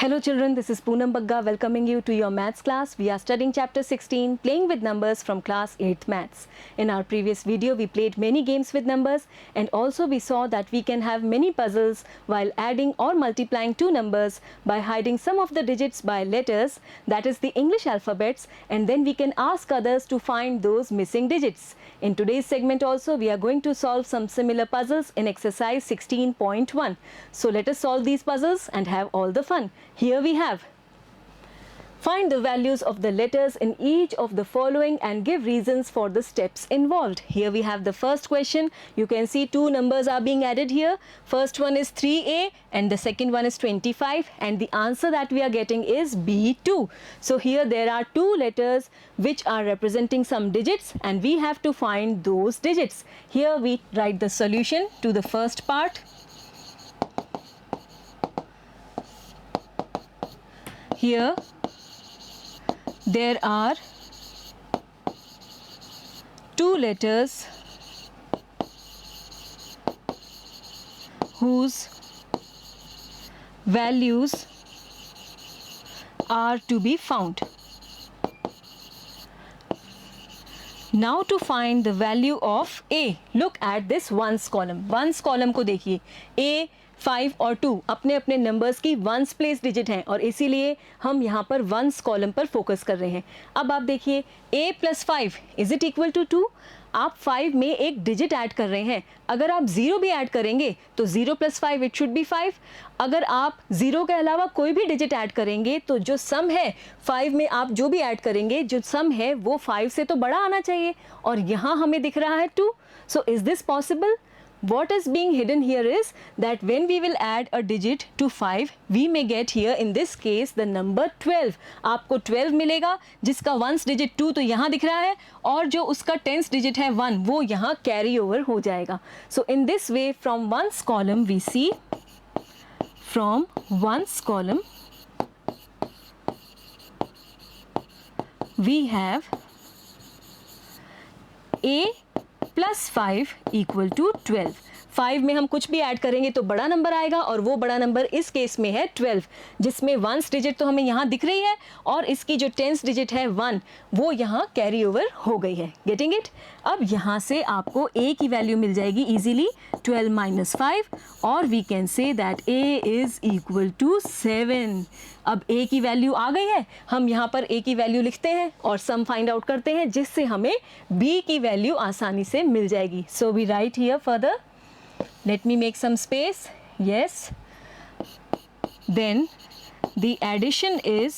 Hello children, this is Poonam Bagga welcoming you to your maths class. We are studying chapter 16, playing with numbers from class 8th maths. In our previous video, we played many games with numbers and also we saw that we can have many puzzles while adding or multiplying two numbers by hiding some of the digits by letters, that is the English alphabets, and then we can ask others to find those missing digits. In today's segment also, we are going to solve some similar puzzles in exercise 16.1. So let us solve these puzzles and have all the fun. Here we have. Find the values of the letters in each of the following and give reasons for the steps involved. Here we have the first question. You can see two numbers are being added here. First one is 3A and the second one is 25, and the answer that we are getting is B2. So here there are two letters which are representing some digits and we have to find those digits. Here we write the solution to the first part. Here there are two letters whose values are to be found. Now to find the value of A, look at this ones column. Ones column को देखिए, A, 5 और 2 अपने अपने numbers की ones place digit हैं और इसीलिए हम यहाँ पर वंस कॉलम पर फोकस कर रहे हैं. अब आप देखिए A + 5 is it equal to 2. आप 5 में एक डिजिट ऐड कर रहे हैं. अगर आप 0 भी ऐड करेंगे तो 0 + 5 इट शुड बी 5. अगर आप 0 के अलावा कोई भी डिजिट ऐड करेंगे तो जो सम है 5 में आप जो भी ऐड करेंगे जो सम है वो 5 से तो बड़ा आना चाहिए और यहाँ हमें दिख रहा है 2. So is this possible? What is being hidden here is that when we will add a digit to 5, we may get here in this case the number 12. आपको 12 मिलेगा जिसका वंस डिजिट 2 तो यहाँ दिख रहा है और जो उसका टेंस डिजिट है 1 वो यहाँ कैरी ओवर हो जाएगा. So in this way from ones column we see, from ones column we have A + 5 = 12. 5 में हम कुछ भी ऐड करेंगे तो बड़ा नंबर आएगा और वो बड़ा नंबर इस केस में है 12, जिसमें वंस डिजिट तो हमें यहाँ दिख रही है और इसकी जो टेंस डिजिट है 1 वो यहाँ कैरी ओवर हो गई है. Getting it? अब यहाँ से आपको A की वैल्यू मिल जाएगी इजीली 12 - 5 और we can say that A is equal to 7. अब A की वैल्यू आ गई है, हम यहाँ पर A की वैल्यू लिखते हैं और सम फाइंड आउट करते हैं जिससे हमें B की वैल्यू आसानी से मिल जाएगी. So we write here further. Let me make some space. Yes. Then the addition is,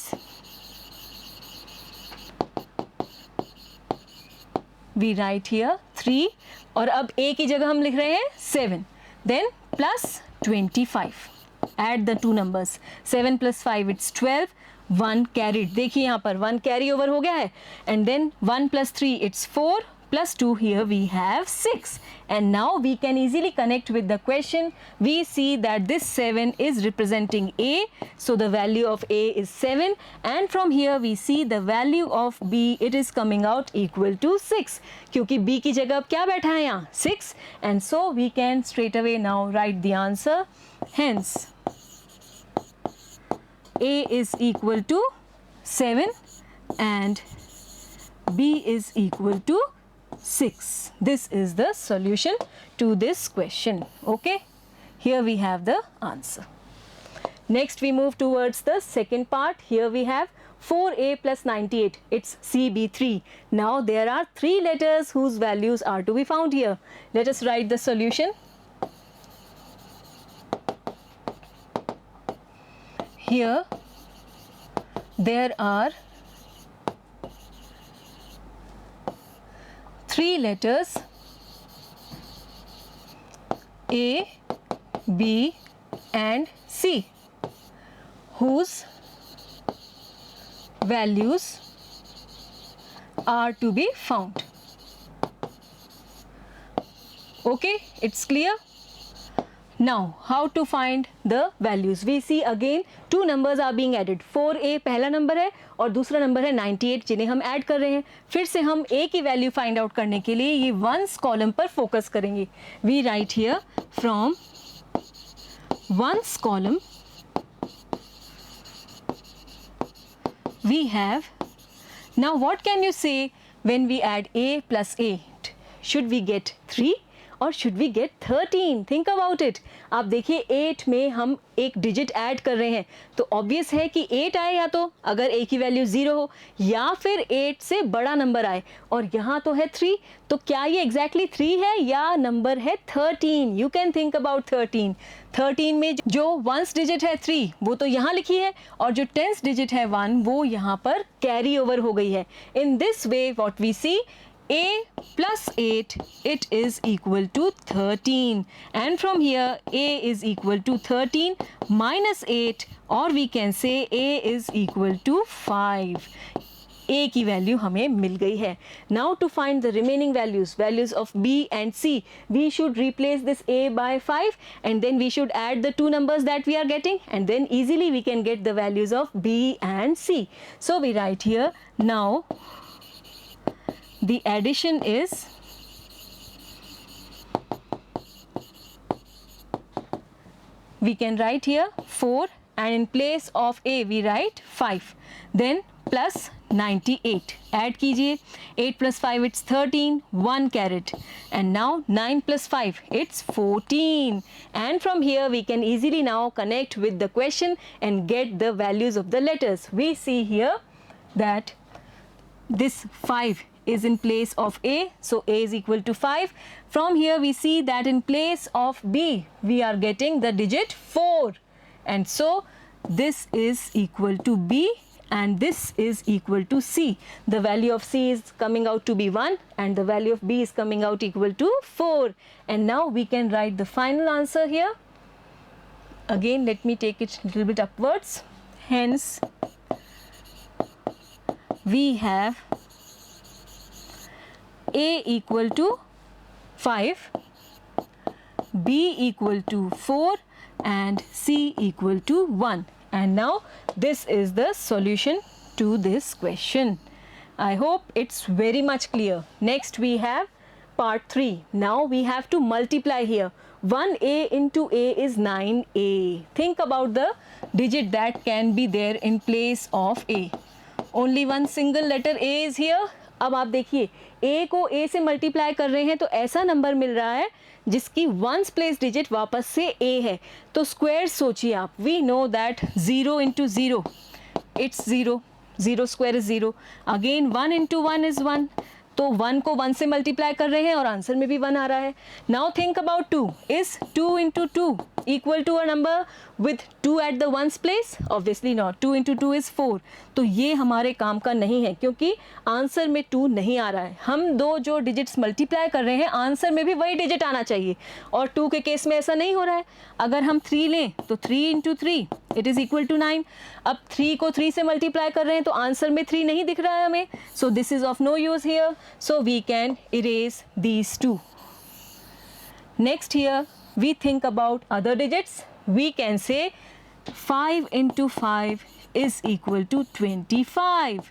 we write here 3 और अब A की जगह हम लिख रहे हैं 7. Then plus 25. Add the two numbers. 7 + 5 it's 12. 1 carried. देखिए यहाँ पर 1 कैरी ओवर हो गया है. And then 1 + 3 it's 4. Plus 2 here we have 6, and now we can easily connect with the question. We see that this 7 is representing A, so the value of A is 7, and from here we see the value of B, it is coming out equal to 6 क्योंकि B की जगह अब क्या बैठा है यहाँ 6, and so we can straight away now write the answer. Hence A is equal to 7 and B is equal to 6. This is the solution to this question. Okay, here we have the answer. Next we move towards the second part. Here we have 4A + 98. It's CB3. Now there are three letters whose values are to be found here. Let us write the solution. Here there are three letters A, B and C whose values are to be found. Okay, it's clear? Now, how to find the values? We see again two numbers are being added. 4A पहला number है और दूसरा number है 98 जिन्हें हम add कर रहे हैं. फिर से हम A की वैल्यू फाइंड आउट करने के लिए ये वंस कॉलम पर फोकस करेंगे. We write here from ones column we have, now what can you say when we add a plus 8? Should we get 3 or should we get 13? Think about it. आप देखिए 8 में हम एक digit add कर रहे हैं तो ऑब्वियस है कि 8 आए, या तो अगर a की वैल्यू 0 हो या फिर 8 से बड़ा नंबर आए, और यहाँ तो है 3, तो क्या ये एग्जैक्टली 3 है या नंबर है 13? You can think about 13. 13 में जो वंस डिजिट है 3 वो तो यहाँ लिखी है, और जो टेंस डिजिट है 1 वो यहाँ पर कैरी ओवर हो गई है. In this way what we see, a plus 8, it is equal to 13, and from here a is equal to 13 minus 8, or we can say a is equal to 5. a की value हमें मिल गई है. Now to find the remaining values of b and c, we should replace this a by 5 and then we should add the two numbers that we are getting, and then easily we can get the values of b and c. So we write here, now the addition is we can write here 4, and in place of a we write 5, then plus 98. Add कीजिए, 8 plus 5 it's 13, 1 caret, and now 9 plus 5 it's 14, and from here we can easily now connect with the question and get the values of the letters. We see here that this 5 is in place of a, so a is equal to 5. From here we see that in place of b we are getting the digit 4, and so this is equal to b and this is equal to c. The value of c is coming out to be 1 and the value of b is coming out equal to 4, and now we can write the final answer here. Again let me take it a little bit upwards. Hence we have a equal to 5, b equal to 4 and c equal to 1, and now this is the solution to this question. I hope it's very much clear. Next we have part 3. Now we have to multiply here. 1a into a is 9a. Think about the digit that can be there in place of a. Only one single letter a is here. अब आप देखिए a को a से multiply कर रहे हैं तो ऐसा नंबर मिल रहा है जिसकी वंस प्लेस डिजिट वापस से a है, तो स्क्वायर सोचिए आप. We know that 0 into 0 it's 0, 0 square is 0. Again 1 into 1 is 1, तो 1 को 1 से मल्टीप्लाई कर रहे हैं और आंसर में भी 1 आ रहा है. Now think about 2. Is 2 into 2 equal to a number with 2 at the ones place? Obviously not. 2 into 2 is 4. तो ये हमारे काम का नहीं है क्योंकि आंसर में 2 नहीं आ रहा है. हम दो जो डिजिट्स मल्टीप्लाई कर रहे हैं आंसर में भी वही डिजिट आना चाहिए, और 2 के केस में ऐसा नहीं हो रहा है. अगर हम 3 लें तो 3 into 3 it is equal to 9. अब 3 को 3 से मल्टीप्लाई कर रहे हैं तो आंसर में 3 नहीं दिख रहा है हमें, so this is of no use here, so we can erase these 2. Next here we think about other digits. We can say 5 into 5 is equal to 25.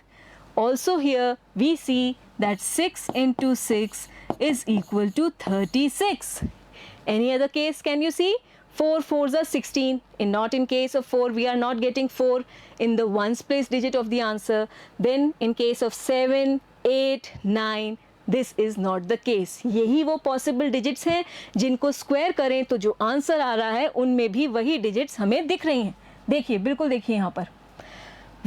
Also here we see that 6 into 6 is equal to 36. Any other case can you see? 4 4s are 16. Not in case of 4 we are not getting 4 in the ones place digit of the answer. Then in case of 7, 8, 9, this is not the case. यही वो possible digits हैं जिनको square करें तो जो answer आ रहा है उनमें भी वही डिजिट्स हमें दिख रही हैं. देखिए, बिल्कुल देखिए, यहाँ पर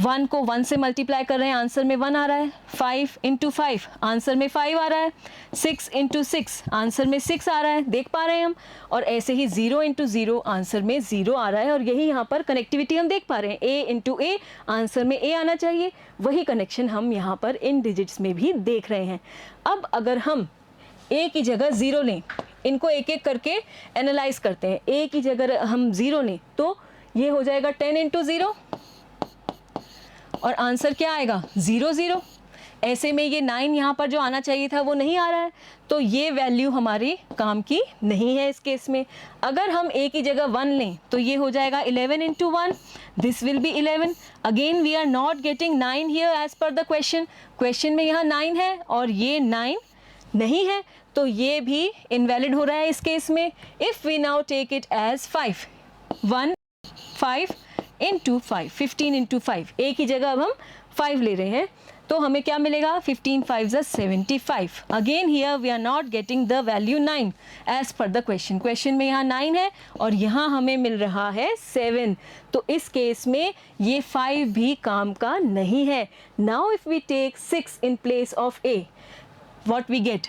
1 को 1 से मल्टीप्लाई कर रहे हैं, आंसर में 1 आ रहा है. 5 इंटू 5 आंसर में 5 आ रहा है. 6 इंटू 6 आंसर में 6 आ रहा है, देख पा रहे हैं हम. और ऐसे ही 0 इंटू 0 आंसर में 0 आ रहा है, और यही यहाँ पर कनेक्टिविटी हम देख पा रहे हैं. a इंटू a आंसर में a आना चाहिए, वही कनेक्शन हम यहाँ पर इन डिजिट्स में भी देख रहे हैं. अब अगर हम a की जगह 0 लें, इनको एक एक करके एनालाइज करते हैं. a की जगह हम 0 लें तो ये हो जाएगा 10 इंटू 0, और आंसर क्या आएगा 0 0. ऐसे में ये 9 यहाँ पर जो आना चाहिए था वो नहीं आ रहा है, तो ये वैल्यू हमारी काम की नहीं है इस केस में. अगर हम a की जगह 1 लें तो ये हो जाएगा 11 into 1, this will be 11. Again we are not getting 9 here as per the question. Question में यहाँ 9 है और ये 9 नहीं है, तो ये भी इनवैलिड हो रहा है इस केस में. If we now take it as 5, 1 5 into 5, 15 into 5, A की जगह अब हम 5 ले रहे हैं, तो हमें क्या मिलेगा, 15 5 75. Again here we are not getting the value 9 as per the question. Question में यहाँ 9 है और यहाँ हमें मिल रहा है 7. तो इस केस में ये 5 भी काम का नहीं है. Now if we take 6 in place of A, what we get,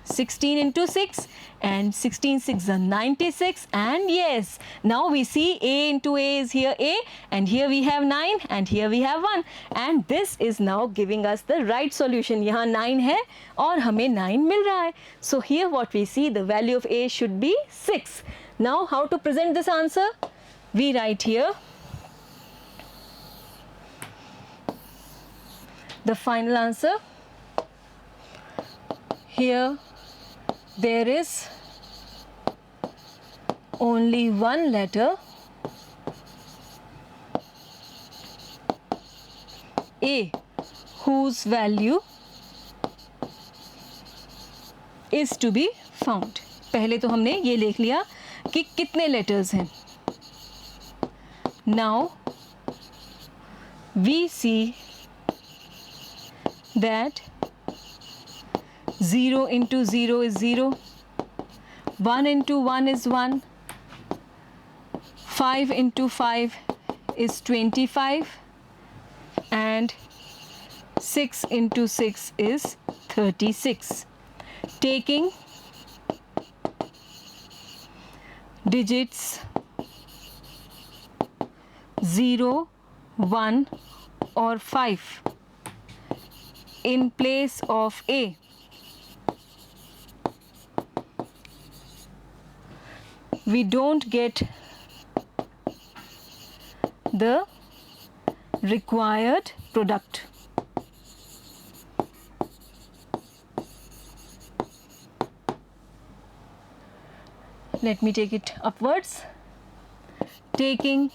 16 into 6 and 16 6 are 96, and yes, now we see a into a is here a, and here we have 9 and here we have 1, and this is now giving us the right solution. यहाँ 9 है और हमें 9 मिल रहा है. So here what we see, the value of a should be 6. Now how to present this answer? We write here the final answer. Here there is only one letter A whose value is to be found. पहले तो हमने ये लिख लिया कि कितने letters हैं. Now we see that 0 into 0 is 0, 1 into 1 is 1, 5 into 5 is 25, and 6 into 6 is 36. Taking digits 0, 1 or 5 in place of A, we don't get the required product. Let me take it upwards. Taking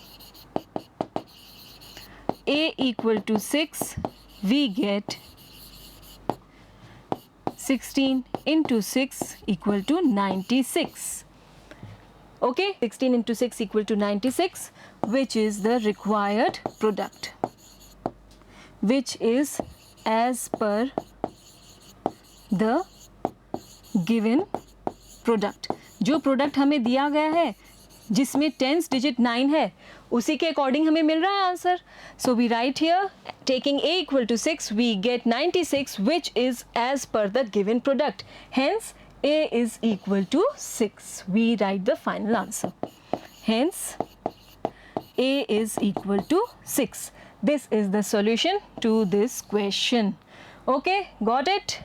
A equal to 6, we get 16 into 6 equal to 96. Okay, 16 into 6 equal to 96, which is the required product, which is as per the given product. जो product हमें दिया गया है जिसमें tens digit 9 है, उसी के according हमें मिल रहा है answer. So we write here, taking a equal to 6, we get 96, which is as per the given product. Hence a is equal to 6. We write the final answer. Hence a is equal to 6. This is the solution to this question. Okay, got it?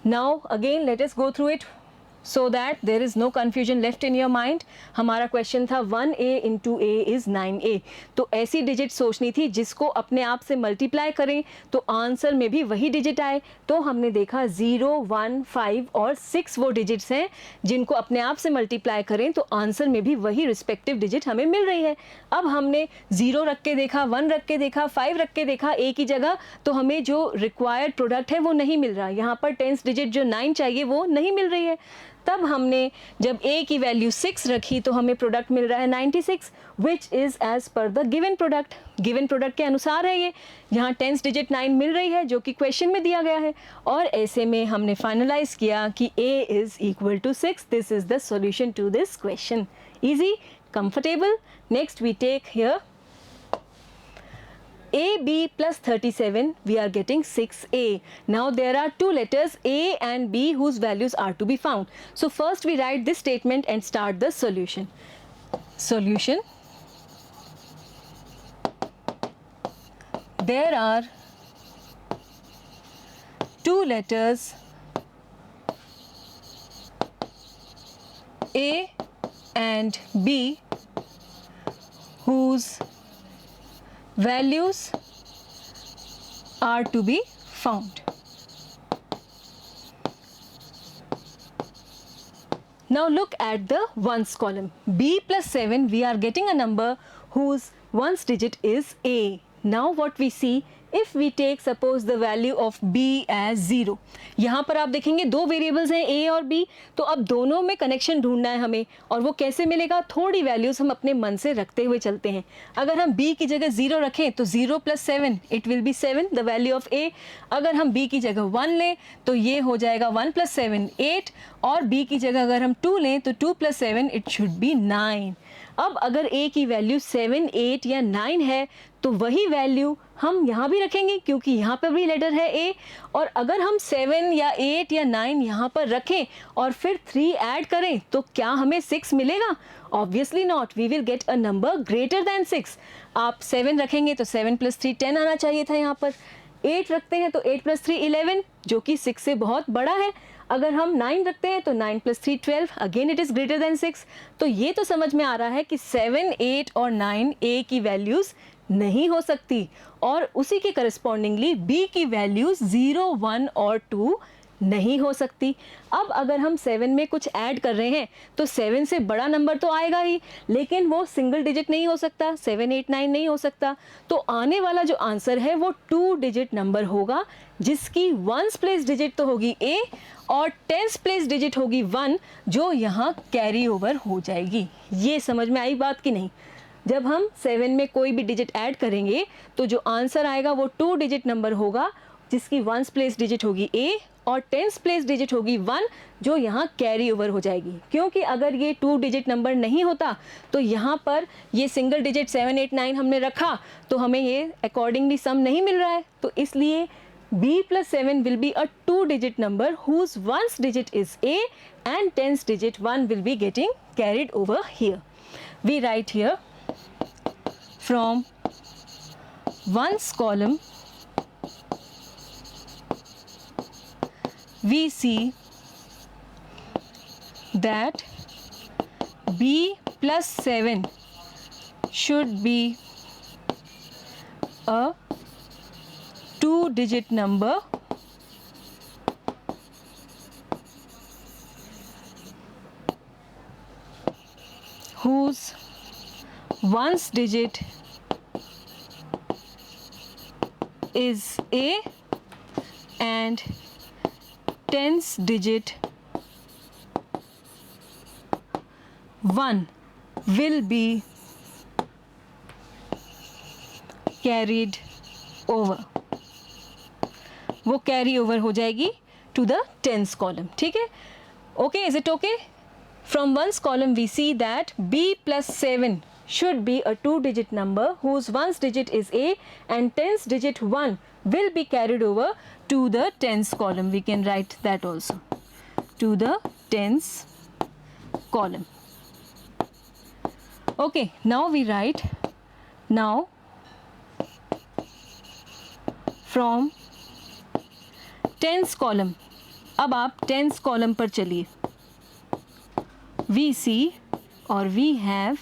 Now again let us go through it so that there is no confusion left in your mind. हमारा question था 1a into a is 9a. तो ऐसी digit सोचनी थी जिसको अपने आप से मल्टीप्लाई करें तो आंसर में भी वही डिजिट आए. तो हमने देखा 0, 1, 5 और 6 वो डिजिट्स हैं जिनको अपने आप से मल्टीप्लाई करें तो आंसर में भी वही रिस्पेक्टिव डिजिट हमें मिल रही है. अब हमने 0 रख के देखा, 1 रख के देखा, 5 रख के देखा a की जगह, तो हमें जो रिक्वायर्ड प्रोडक्ट है वो नहीं मिल रहा. यहाँ पर टेंस डिजिट जो 9 चाहिए वो नहीं मिल रही है. तब हमने जब a की वैल्यू 6 रखी तो हमें प्रोडक्ट मिल रहा है 96, which is as per the given product. Given product के अनुसार है ये. यहाँ टेंस डिजिट 9 मिल रही है जो कि क्वेश्चन में दिया गया है, और ऐसे में हमने फाइनलाइज किया कि a is equal to 6. This is the solution to this question. Easy, comfortable. Next we take here AB plus 37, we are getting 6A. Now there are two letters A and B whose values are to be found. So first we write this statement and start the solution. Solution. There are two letters A and B whose values are to be found. Now look at the ones column. B plus 7, we are getting a number whose ones digit is A. Now what we see, if we take suppose the value of b as 0, यहाँ पर आप देखेंगे दो variables हैं a और b, तो अब दोनों में कनेक्शन ढूंढना है हमें, और वो कैसे मिलेगा, थोड़ी वैल्यूज़ हम अपने मन से रखते हुए चलते हैं। अगर हम b की जगह 0 रखें तो 0 + 7 it will be 7 the value of a। अगर हम b की जगह 1 लें तो ये हो जाएगा 1 + 7 8, और b की जगह अगर हम 2 लें तो 2 + 7 इट शुड बी 9। अब अगर a की वैल्यू 7, 8 या 9 है तो वही वैल्यू हम यहाँ भी रखेंगे क्योंकि यहाँ पर भी लेटर है a, और अगर हम 7 या 8 या 9 यहाँ पर रखें और फिर 3 ऐड करें तो क्या हमें 6 मिलेगा? Obviously not, we will get a number greater than 6। आप 7 रखेंगे तो 7 + 3 10 आना चाहिए था यहाँ पर। 8 रखते हैं तो 8 + 3 11, जो कि 6 से बहुत बड़ा है। अगर हम 9 रखते हैं तो 9 + 3 12, again it is greater than 6। तो ये तो समझ में आ रहा है कि 7, 8 और 9 a की वैल्यूज़ नहीं हो सकती, और उसी के करस्पॉन्डिंगली b की वैल्यूज़ 0, 1 और 2 नहीं हो सकती। अब अगर हम 7 में कुछ ऐड कर रहे हैं तो 7 से बड़ा नंबर तो आएगा ही, लेकिन वो सिंगल डिजिट नहीं हो सकता, 7, 8, 9 नहीं हो सकता। तो आने वाला जो आंसर है वो 2 डिजिट नंबर होगा, जिसकी 1s प्लेस डिजिट तो होगी a और 10s प्लेस डिजिट होगी 1, जो यहाँ कैरी ओवर हो जाएगी। ये समझ में आई बात कि नहीं? जब हम 7 में कोई भी डिजिट ऐड करेंगे तो जो आंसर आएगा वो 2 डिजिट नंबर होगा, जिसकी 1s प्लेस डिजिट होगी a और 10s प्लेस डिजिट होगी 1, जो यहाँ कैरी ओवर हो जाएगी। क्योंकि अगर ये 2 डिजिट नंबर नहीं होता तो यहाँ पर ये सिंगल डिजिट 7, 8, 9 हमने रखा तो हमें ये अकॉर्डिंगली सम नहीं मिल रहा है, तो इसलिए b + 7 will be a 2 digit number whose 1s digit is a and 10s digit 1 will be getting carried over here. We write here from 1s column we see that b + 7 should be a 2 digit number whose 1s digit is a and 10s digit 1 will be carried over। वो carry over हो जाएगी to the 10s column. ठीक है, okay, is it okay? From 1s column we see that b + 7 should be a 2 digit number whose 1s digit is a and 10s digit 1 will be carried over to the 10s column. We can write that also, to the 10s column. Okay, now we write, now from 10s column, अब आप 10s column पर चलिए। We सी और we have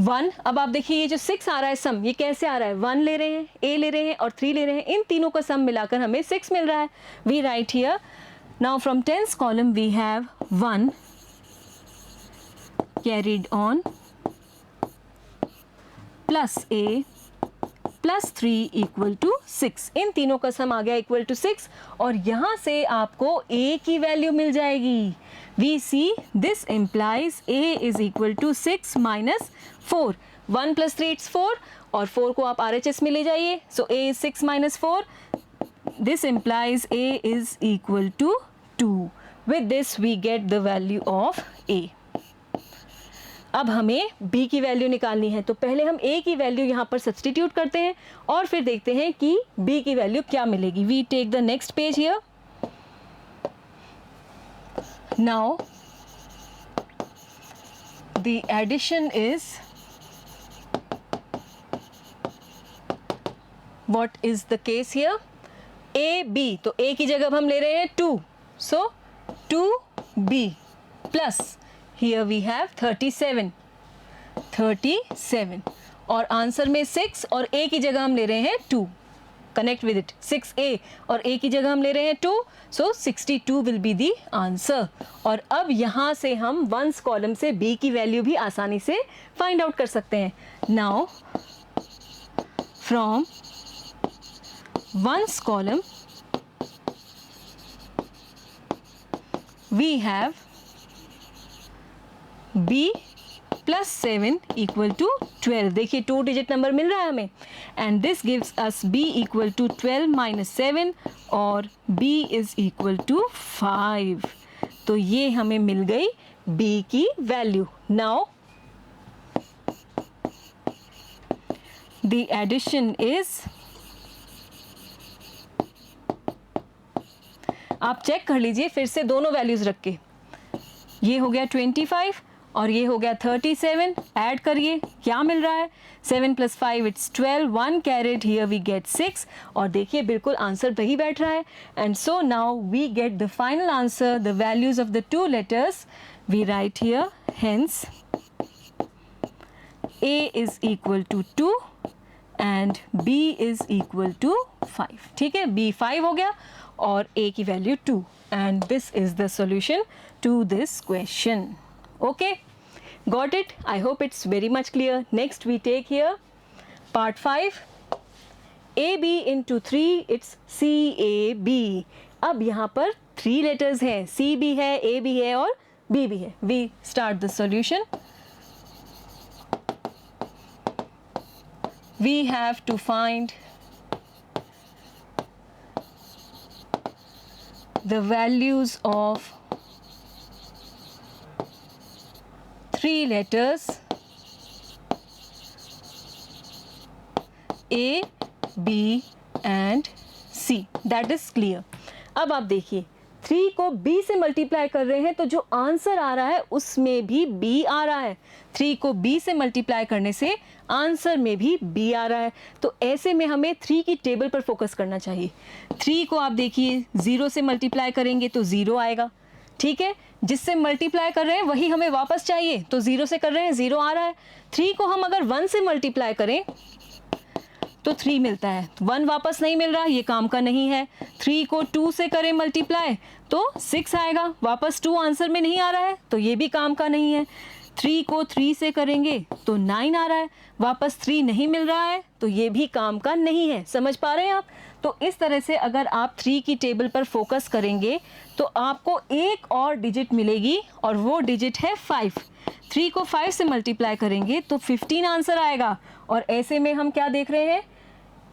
1। अब आप देखिए ये जो 6 आ रहा है सम, ये कैसे आ रहा है? 1 ले रहे हैं, a ले रहे हैं और 3 ले रहे हैं, इन तीनों का सम मिलाकर हमें 6 मिल रहा है। We write here now from 10s column we have 1 carried on plus a plus 3 = 6। इन तीनों का सम आ गया = 6, और यहाँ से आपको a की वैल्यू मिल जाएगी। We see this implies a is equal to 6 - 4। 1 + 3 it's 4, और 4 को आप RHS में ले जाइए, so a is 6 - 4। This implies a is equal to 2. With this we get the value of a. अब हमें b की वैल्यू निकालनी है, तो पहले हम a की वैल्यू यहाँ पर सब्सटीट्यूट करते हैं और फिर देखते हैं कि b की वैल्यू क्या मिलेगी। We take the next page here. Now the addition is, what is the case here? a b, तो a की जगह अब हम ले रहे हैं 2, सो 2b plus here we have 37, और आंसर में 6 और a की जगह हम ले रहे हैं 2, कनेक्ट विद इट, 6a और a की जगह हम ले रहे हैं 2, सो 62 विल बी दी आंसर। और अब यहाँ से हम 1s कॉलम से b की वैल्यू भी आसानी से फाइंड आउट कर सकते हैं। Now from ones column we have b plus 7 equal to 12. देखिए 2 डिजिट नंबर मिल रहा है हमें, and this gives us b equal to 12 minus 7 और b इज इक्वल टू 5. तो ये हमें मिल गई b की value. Now the addition is, आप चेक कर लीजिए फिर से दोनों वैल्यूज रख के. ये हो गया 25 और ये हो गया 37. ऐड करिए, क्या मिल रहा है? 7 + 5 it's 12. 1 caret here we get 6. और देखिए बिल्कुल आंसर वही बैठ रहा है. And so now we get the final answer, the values of the 2 letters we write here. Hence a is equal to 2 and b is equal to 5. ठीक है, b 5 हो गया और a की value 2. And this is the solution to this question. Okay, got it? I hope it's very much clear. Next we take here part 5. AB into 3, it's CAB. अब यहाँ पर 3 letters हैं, C भी है, A भी है और B भी है. We start the solution. We have to find the values of 3 letters A, B and C. That is clear. अब आप देखिए 3 को B से मल्टीप्लाई कर रहे हैं तो जो आंसर आ रहा है उसमें भी B आ रहा है. 3 को B से मल्टीप्लाई करने से आंसर में भी B आ रहा है. तो ऐसे में हमें 3 की टेबल पर फोकस करना चाहिए. 3 को आप देखिए 0 से मल्टीप्लाई करेंगे तो 0 आएगा. ठीक है, जिससे मल्टीप्लाई कर रहे हैं वही हमें वापस चाहिए, तो 0 से कर रहे हैं 0 आ रहा है. 3 को हम अगर 1 से मल्टीप्लाई करें तो 3 मिलता है. 1 वापस नहीं मिल रहा, ये काम का नहीं है. 3 को 2 से करें मल्टीप्लाई तो 6 आएगा, वापस 2 आंसर में नहीं आ रहा है, तो ये भी काम का नहीं है. 3 को 3 से करेंगे तो 9 आ रहा है, वापस 3 नहीं मिल रहा है, तो ये भी काम का नहीं है. समझ पा रहे हैं आप? तो इस तरह से अगर आप 3 की टेबल पर फोकस करेंगे तो आपको एक और डिजिट मिलेगी और वो डिजिट है 5. 3 को 5 से मल्टीप्लाई करेंगे तो 15 आंसर आएगा. और ऐसे में हम क्या देख रहे हैं,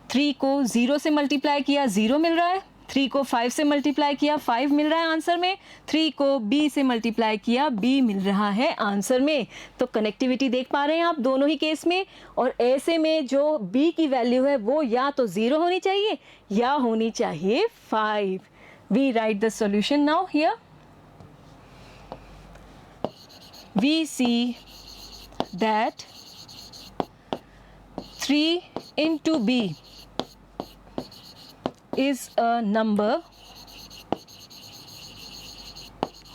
3 को 0 से मल्टीप्लाई किया 0 मिल रहा है, 3 को 5 से मल्टीप्लाई किया 5 मिल रहा है आंसर में, 3 को B से मल्टीप्लाई किया B मिल रहा है आंसर में. तो कनेक्टिविटी देख पा रहे हैं आप दोनों ही केस में. और ऐसे में जो B की वैल्यू है वो या तो 0 होनी चाहिए या होनी चाहिए 5. We write the solution now here. We see that 3 into B is a number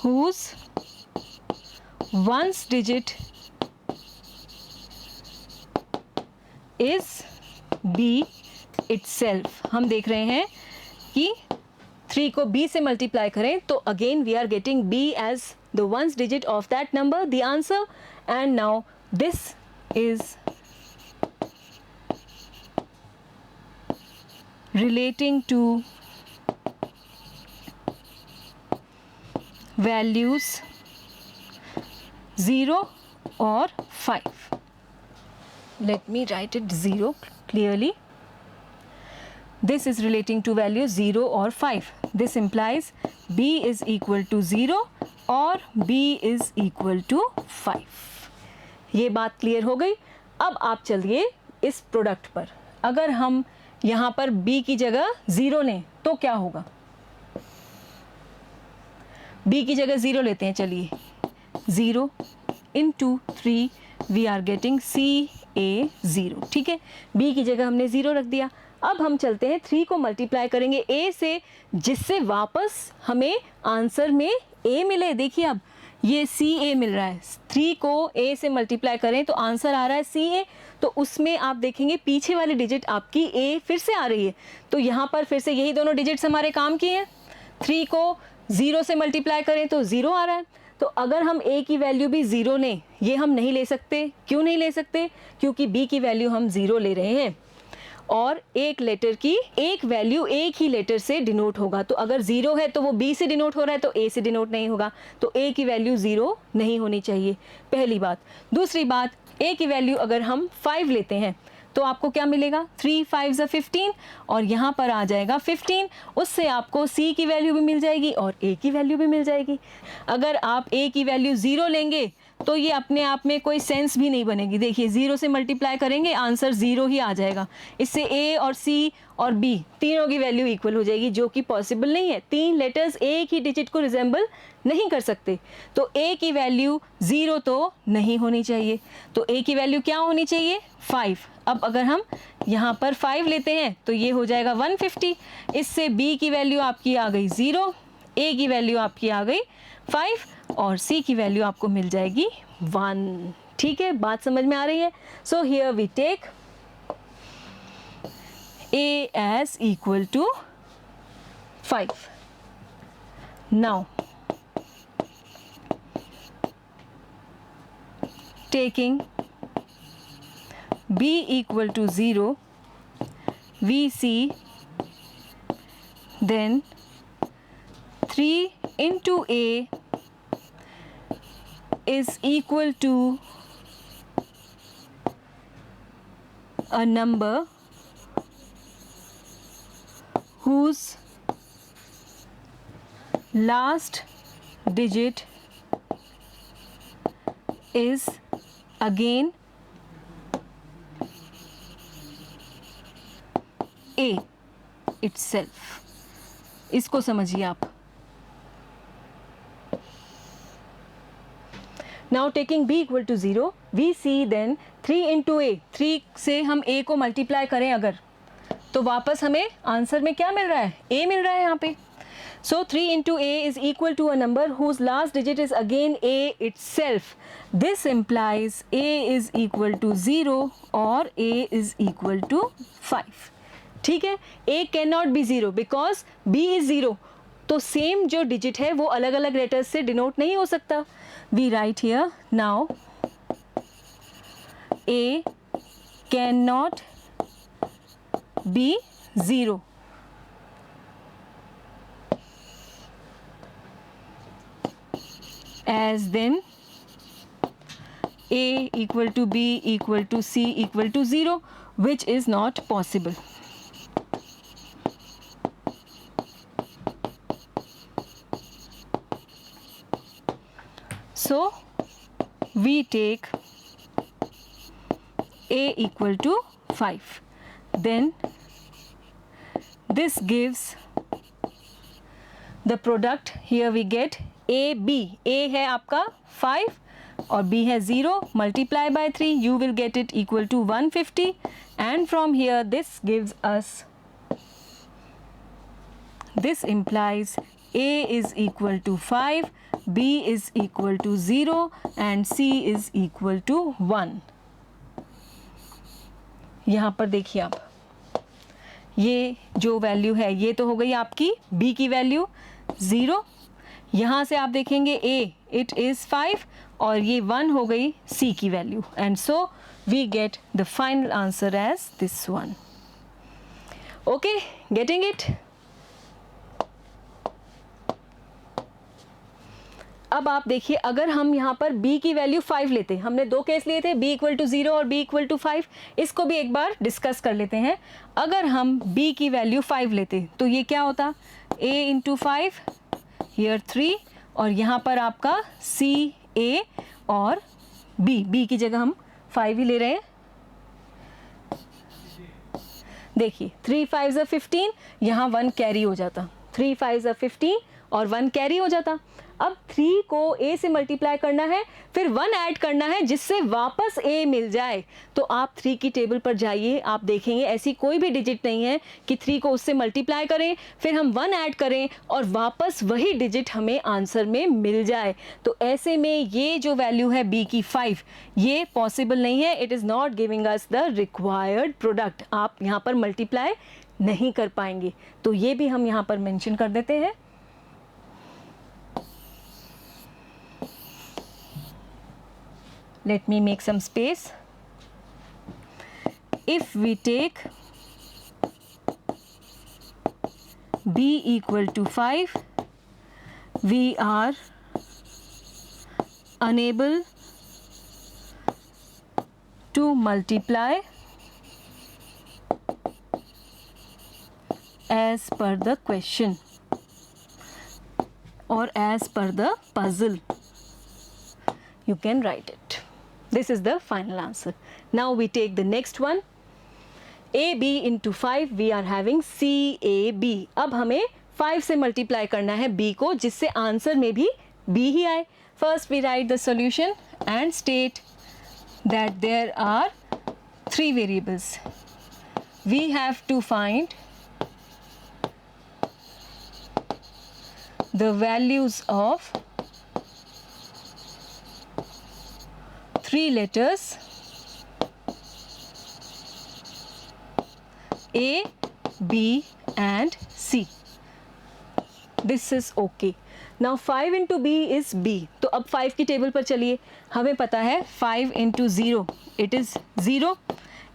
whose ones digit is B itself. हम देख रहे हैं कि 3 को B से मल्टीप्लाई करें तो again we are getting B as the ones digit of that number, the answer. And now this is relating to values 0 or 5. Let me write it 0 clearly. This is relating to values 0 or 5. This implies B is equal to 0 or B is equal to 5. ये बात clear हो गई. अब आप चलिए इस product पर. अगर हम यहाँ पर B की जगह 0 लें तो क्या होगा? B की जगह 0 लेते हैं. चलिए 0 into 3 we are getting CA0. ठीक है, B की जगह हमने 0 रख दिया. अब हम चलते हैं 3 को मल्टीप्लाई करेंगे A से, जिससे वापस हमें आंसर में A मिले. देखिए अब ये CA मिल रहा है. 3 को A से मल्टीप्लाई करें तो आंसर आ रहा है CA. तो उसमें आप देखेंगे पीछे वाली डिजिट आपकी A फिर से आ रही है. तो यहाँ पर फिर से यही दोनों डिजिट्स हमारे काम की हैं. 3 को 0 से मल्टीप्लाई करें तो 0 आ रहा है. तो अगर हम A की वैल्यू भी 0 लें, ये हम नहीं ले सकते. क्यों नहीं ले सकते? क्योंकि B की वैल्यू हम 0 ले रहे हैं. और एक लेटर की एक वैल्यू एक ही लेटर से डिनोट होगा। तो अगर 0 है तो वो B से डिनोट हो रहा है तो A से डिनोट नहीं होगा, तो A की वैल्यू 0 नहीं होनी चाहिए, पहली बात। दूसरी बात, A की वैल्यू अगर हम 5 लेते हैं तो आपको क्या मिलेगा, 3 5 15 और यहाँ पर आ जाएगा 15, उससे आपको C की वैल्यू भी मिल जाएगी और A की वैल्यू भी मिल जाएगी। अगर आप A की वैल्यू 0 लेंगे तो ये अपने आप में कोई सेंस भी नहीं बनेगी। देखिए 0 से मल्टीप्लाई करेंगे आंसर 0 ही आ जाएगा, इससे A और C और B तीनों की वैल्यू इक्वल हो जाएगी, जो कि पॉसिबल नहीं है। 3 लेटर्स एक ही डिजिट को रिजेंबल नहीं कर सकते, तो A की वैल्यू 0 तो नहीं होनी चाहिए। तो A की वैल्यू क्या होनी चाहिए, 5। अब अगर हम यहाँ पर 5 लेते हैं तो ये हो जाएगा 150, इससे B की वैल्यू आपकी आ गई 0, A की वैल्यू आपकी आ गई 5 और C की वैल्यू आपको मिल जाएगी 1। ठीक है, बात समझ में आ रही है। So here we take A as equal to 5. Now taking B equal to 0, we see then 3 into A is equal to a number whose last digit is again A itself। इसको समझिए आप। Now taking B equal to 0, we see then 3 into A, 3 से हम A को multiply करें अगर, तो वापस हमें आंसर में क्या मिल रहा है, A मिल रहा है यहाँ पे। So 3 into A is equal to a number whose last digit is again A itself. This implies A is equal to 0 और A is equal to 5। ठीक है, A cannot be 0 because B is 0, तो same जो digit है वो अलग अलग letters से डिनोट नहीं हो सकता। We write here now A cannot be 0. As then A equal to B equal to C equal to 0, which is not possible. So we take A equal to 5. Then this gives the product, here we get AB. A है आपका 5 और B है 0, multiply by 3, you will get it equal to 150, and from here this gives us, this implies A is equal to 5, B is equal to 0 and C is equal to 1। यहाँ पर देखिए आप, ये जो वैल्यू है ये तो हो गई आपकी B की वैल्यू 0, यहाँ से आप देखेंगे A इट इज़ 5 और ये 1 हो गई C की value, and so we get the final answer as this one. Okay, getting it. अब आप देखिए, अगर हम यहाँ पर B की वैल्यू 5 लेते, हमने दो केस लिए थे, B इक्वल टू 0 और B इक्वल टू 5, इसको भी एक बार डिस्कस कर लेते हैं। अगर हम B की वैल्यू 5 लेते तो ये क्या होता, A इंटू 5, हियर 3, और यहाँ पर आपका C A और B की जगह हम 5 ही ले रहे हैं। देखिए 3 5 15, यहाँ 1 कैरी हो जाता, 3 5 15 और 1 कैरी हो जाता। अब 3 को A से मल्टीप्लाई करना है, फिर 1 ऐड करना है जिससे वापस A मिल जाए। तो आप 3 की टेबल पर जाइए, आप देखेंगे ऐसी कोई भी डिजिट नहीं है कि 3 को उससे मल्टीप्लाई करें, फिर हम 1 ऐड करें और वापस वही डिजिट हमें आंसर में मिल जाए। तो ऐसे में ये जो वैल्यू है B की 5, ये पॉसिबल नहीं है। It is not giving us the required product. आप यहाँ पर मल्टीप्लाई नहीं कर पाएंगे, तो ये भी हम यहाँ पर मेंशन कर देते हैं। Let me make some space. If we take b equal to 5, we are unable to multiply as per the question or as per the puzzle. You can write it. This is the final answer. Now we take the next one. AB into 5 we are having CAB. अब हमें 5 से multiply करना है B को, जिससे answer में भी B ही आए. First we write the solution and state that there are 3 variables. We have to find the values of 3 letters A, B and C. This is okay. Now 5 into B is B. तो अब 5 की table पर चलिए. हमें पता है 5 into 0 it is 0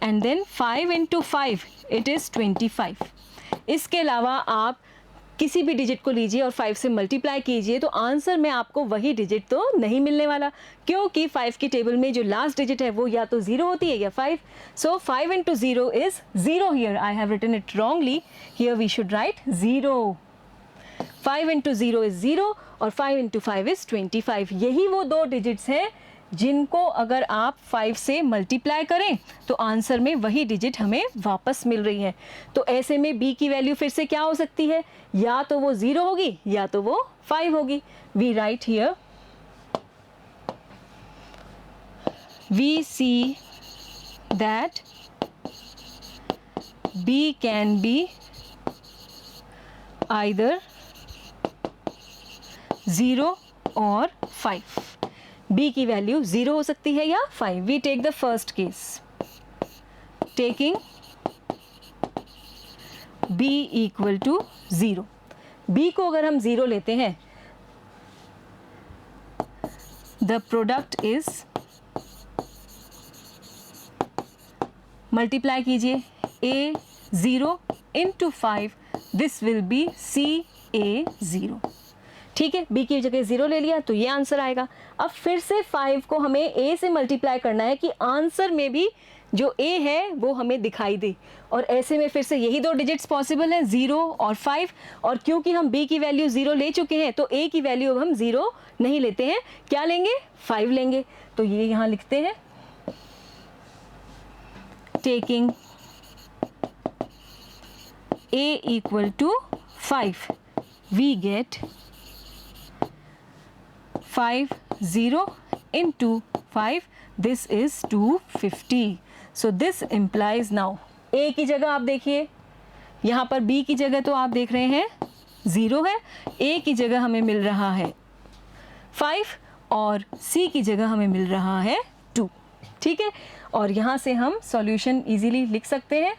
and then 5 into 5 it is 25. इसके अलावा आप किसी भी डिजिट को लीजिए और 5 से मल्टीप्लाई कीजिए तो आंसर में आपको वही डिजिट तो नहीं मिलने वाला, क्योंकि 5 की टेबल में जो लास्ट डिजिट है वो या तो 0 होती है या 5. सो 5 into 0 is 0 here. I have written it wrongly. Here we should write 0. 5 into 0 is 0 और 5 into 5 is 25. यही वो दो डिजिट्स हैं जिनको अगर आप 5 से मल्टीप्लाई करें तो आंसर में वही डिजिट हमें वापस मिल रही है. तो ऐसे में b की वैल्यू फिर से क्या हो सकती है, या तो वो 0 होगी या तो वो 5 होगी. We write here we see that b can be either 0 और 5. b की वैल्यू 0 हो सकती है या 5. We take the first case, taking b equal to 0. b को अगर हम 0 लेते हैं, द प्रोडक्ट इज, मल्टीप्लाई कीजिए a 0 इंटू 5, this will be c a 0. ठीक है, b की जगह 0 ले लिया तो ये आंसर आएगा. अब फिर से 5 को हमें a से मल्टीप्लाई करना है कि आंसर में भी जो a है वो हमें दिखाई दे. और ऐसे में फिर से यही दो डिजिट्स पॉसिबल हैं, 0 और 5. और क्योंकि हम b की वैल्यू 0 ले चुके हैं तो a की वैल्यू अब हम 0 नहीं लेते हैं. क्या लेंगे, 5 लेंगे. तो ये यहाँ लिखते हैं, taking a equal to 5 we get 5 0 into 5, this is 250. So this implies now a की जगह आप देखिए, यहाँ पर b की जगह तो आप देख रहे हैं 0 है, a की जगह हमें मिल रहा है 5 और c की जगह हमें मिल रहा है 2. ठीक है, और यहाँ से हम सॉल्यूशन इजीली लिख सकते हैं.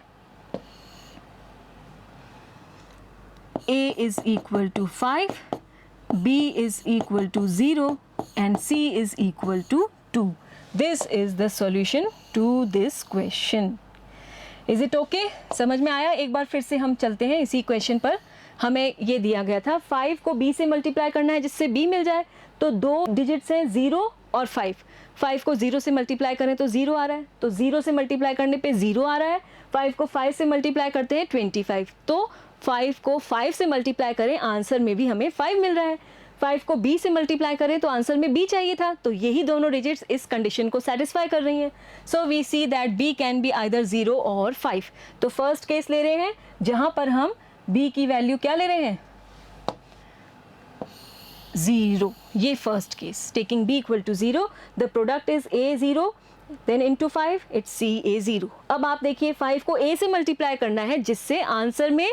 a is equal to 5, b is equal to 0 and c is equal to 2. This is the solution to this question. Is it okay? समझ में आया? एक बार फिर से हम चलते हैं इसी क्वेश्चन पर. हमें ये दिया गया था 5 को b से मल्टीप्लाई करना है जिससे b मिल जाए. तो दो डिजिट्स हैं 0 और 5. 5 को 0 से मल्टीप्लाई करें तो 0 आ रहा है, तो 0 से मल्टीप्लाई करने पे 0 आ रहा है. 5 को 5 से मल्टीप्लाई करते हैं 25, तो 5 को 5 से मल्टीप्लाई करें, आंसर में भी हमें 5 मिल रहा है. 5 को b से मल्टीप्लाई करें तो आंसर में b चाहिए था, तो यही दोनों डिजिट्स इस कंडीशन को सेटिस्फाई कर रही हैं. So we see that b can be either 0 और 5. तो फर्स्ट केस ले रहे हैं जहां पर हम b की वैल्यू क्या ले रहे हैं, 0. ये first case, taking b equal to 0, the product is a 0 then into 5 it's c a 0. अब आप देखिए 5 को a से मल्टीप्लाई करना है जिससे आंसर में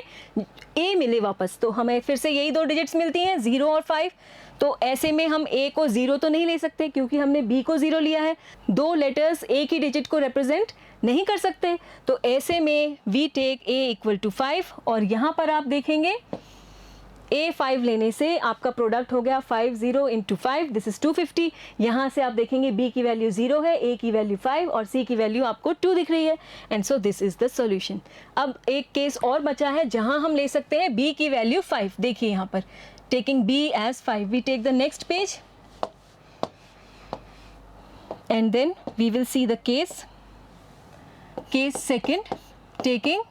a मिले वापस, तो हमें फिर से यही दो डिजिट्स मिलती हैं 0 और 5. तो ऐसे में हम a को 0 तो नहीं ले सकते क्योंकि हमने b को 0 लिया है. दो लेटर्स a की डिजिट को रिप्रेजेंट नहीं कर सकते, तो ऐसे में we take a equal to 5. और यहाँ पर आप देखेंगे A5 लेने से आपका प्रोडक्ट हो गया 50 इंटू 5, दिस इज 250। यहाँ से आप देखेंगे B की वैल्यू 0 है, A की वैल्यू 5 और C की वैल्यू आपको 2 दिख रही है, and so this is the solution. अब एक केस और बचा है जहाँ हम ले सकते हैं B की वैल्यू 5। देखिए यहाँ पर taking B as 5, we take the next page and then we will see the case second, taking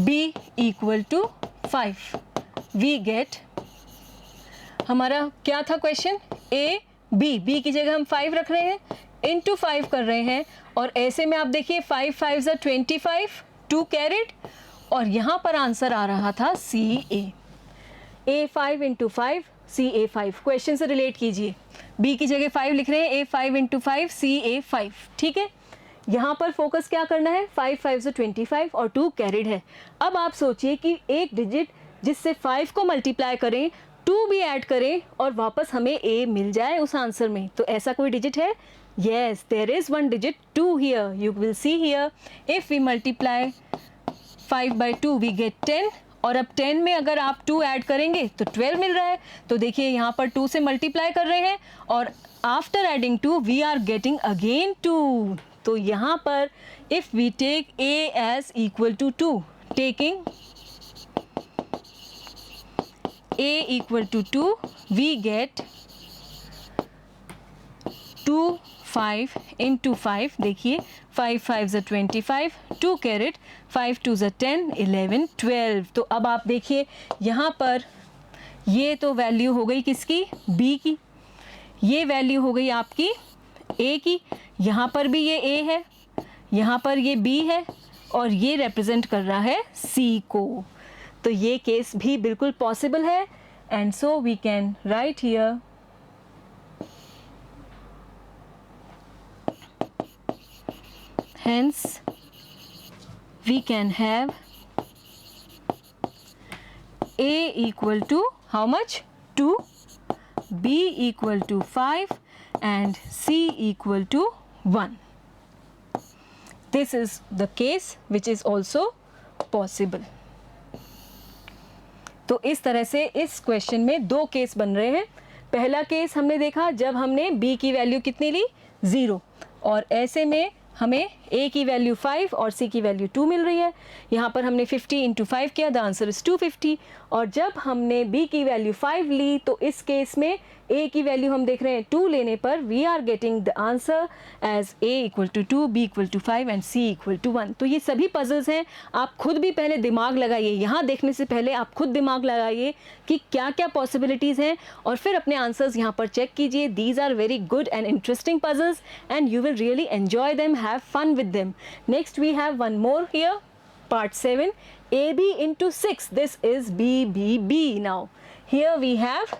B equal to 5, we get, हमारा क्या था क्वेश्चन, B की जगह हम 5 रख रहे हैं, इंटू 5 कर रहे हैं, और ऐसे में आप देखिए 5 5 are 25, 2 कैरेट, और यहाँ पर आंसर आ रहा था CA, A5 into 5 CA5। Question से रिलेट कीजिए, B की जगह 5 लिख रहे हैं, A5 इंटू 5 CA5, ठीक है। यहाँ पर फोकस क्या करना है, 5 5 25 और 2 कैरिड है। अब आप सोचिए कि एक डिजिट जिससे 5 को मल्टीप्लाई करें, 2 भी ऐड करें और वापस हमें A मिल जाए उस आंसर में, तो ऐसा कोई डिजिट है? Yes, there is one digit 2 here. You will see here, if we multiply 5 by 2 we get 10, और अब 10 में अगर आप 2 ऐड करेंगे तो 12 मिल रहा है। तो देखिए यहाँ पर 2 से मल्टीप्लाई कर रहे हैं और after adding 2 we are getting again 2। तो यहाँ पर if we take A as equal to 2, taking A equal to 2 we get 2 5 into 5, देखिए 5 5 25, 2 कैरेट, 5 2 10 11 12। तो अब आप देखिए यहाँ पर ये तो वैल्यू हो गई किसकी, B की, ये वैल्यू हो गई आपकी A की, यहाँ पर भी ये A है, यहाँ पर ये B है, और ये रिप्रेजेंट कर रहा है C को। तो ये केस भी बिल्कुल पॉसिबल है, and so we can write here hence we can have A equal to how much, 2, B equal to 5 and C equal to 1. This is the case which is also possible. तो इस तरह से इस question में 2 case बन रहे हैं। पहला केस हमने देखा जब हमने B की वैल्यू कितनी ली, 0, और ऐसे में हमें A की वैल्यू 5 और C की वैल्यू 2 मिल रही है। यहाँ पर हमने 50 इंटू 5 किया, द आंसर इज 250। और जब हमने B की वैल्यू 5 ली तो इस केस में A की वैल्यू हम देख रहे हैं 2 लेने पर we are getting the answer as A equal to 2, B equal to 5 and C equal to 1। तो ये सभी पजल्स हैं, आप खुद भी पहले दिमाग लगाइए, यहाँ देखने से पहले आप खुद दिमाग लगाइए कि क्या क्या पॉसिबिलिटीज़ हैं, और फिर अपने आंसर्स यहाँ पर चेक कीजिए। These are very good and interesting puzzles and you will really enjoy them, have fun with them. Next we have one more here, part 7, AB into 6. This is BBB. Now here we have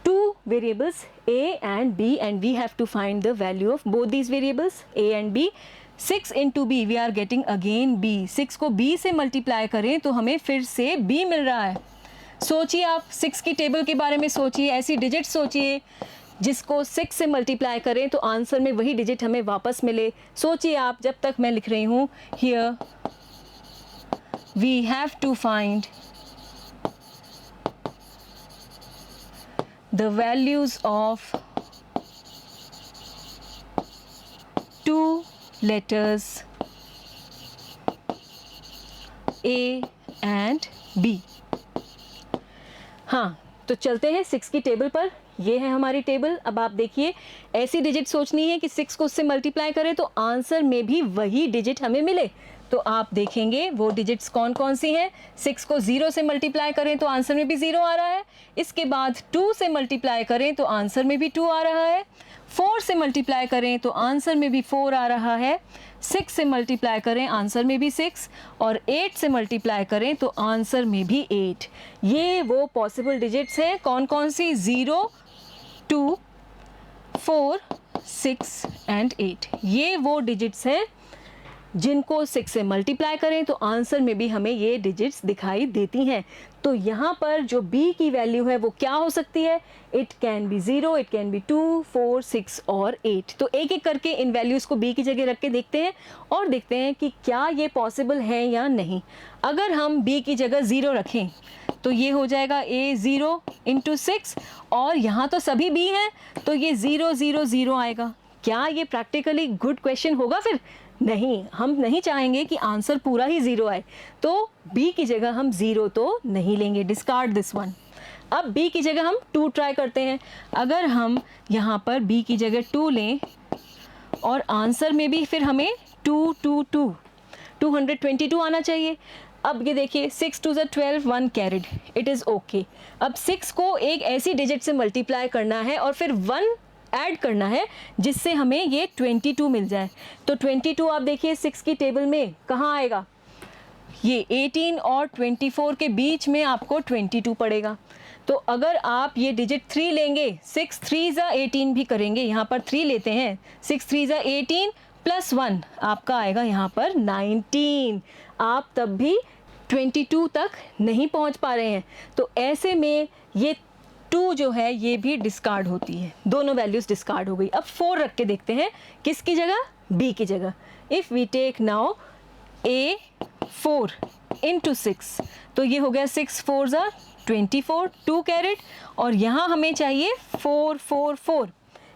2 variables A and B, and we have to find the value of both these variables A and B. 6 into B we are getting again B. 6 को B से multiply करें तो हमें फिर से B मिल रहा है। सोचिए आप 6 की टेबल के बारे में सोचिए, ऐसी डिजिट सोचिए जिसको 6 से मल्टीप्लाई करें तो आंसर में वही डिजिट हमें वापस मिले। सोचिए आप, जब तक मैं लिख रही हूँ, here we have to find the values of 2 letters A and B। हाँ, तो चलते हैं 6 की टेबल पर। ये है हमारी टेबल। अब आप देखिए, ऐसी डिजिट सोचनी है कि 6 को उससे मल्टीप्लाई करें तो आंसर में भी वही डिजिट हमें मिले। तो आप देखेंगे वो डिजिट्स कौन कौन सी हैं। 6 को 0 से मल्टीप्लाई करें तो आंसर में भी 0 आ रहा है। इसके बाद 2 से मल्टीप्लाई करें तो आंसर में भी 2 आ रहा है। 4 से मल्टीप्लाई करें तो आंसर में भी 4 आ रहा है। 6 से मल्टीप्लाई करें आंसर में भी 6, और 8 से मल्टीप्लाई करें तो आंसर में भी 8। ये वो पॉसिबल डिजिट्स हैं। कौन कौन सी? 0, 2, 4, 6 एंड 8। ये वो डिजिट्स हैं जिनको 6 से मल्टीप्लाई करें तो आंसर में भी हमें ये डिजिट्स दिखाई देती हैं। तो यहाँ पर जो b की वैल्यू है वो क्या हो सकती है? It can be 0, it can be 2, 4, 6 और 8। तो एक एक करके इन वैल्यूज़ को b की जगह रख के देखते हैं और देखते हैं कि क्या ये पॉसिबल है या नहीं। अगर हम b की जगह 0 रखें तो ये हो जाएगा a 0 इंटू 6 और यहाँ तो सभी b हैं तो ये 0 0 0 आएगा। क्या ये प्रैक्टिकली गुड क्वेश्चन होगा? फिर नहीं, हम नहीं चाहेंगे कि आंसर पूरा ही 0 आए, तो b की जगह हम 0 तो नहीं लेंगे, डिस्कार्ड दिस वन। अब b की जगह हम 2 ट्राई करते हैं। अगर हम यहाँ पर b की जगह 2 लें और आंसर में भी फिर हमें 2 2 2 222 आना चाहिए। अब ये देखिए 6 2 12, 1 कैरिड, इट इज़ ओके। अब 6 को एक ऐसी डिजिट से मल्टीप्लाई करना है और फिर 1 ऐड करना है जिससे हमें ये 22 मिल जाए। तो 22 आप देखिए 6 की टेबल में कहाँ आएगा? ये 18 और 24 के बीच में आपको 22 पड़ेगा। तो अगर आप ये डिजिट 3 लेंगे, 6 3 18 भी करेंगे, यहाँ पर 3 लेते हैं, 6 3 18 प्लस 1 आपका आएगा यहाँ पर 19। आप तब भी 22 तक नहीं पहुँच पा रहे हैं, तो ऐसे में ये 2 जो है ये भी डिस्कार्ड होती है, दोनों वैल्यूज़ डिस्कार्ड हो गई। अब 4 रख के देखते हैं, किसकी जगह? b की जगह। If we take now a 4 into 6 तो ये हो गया 6 4 24, 2 कैरेट, और यहाँ हमें चाहिए 4 4 4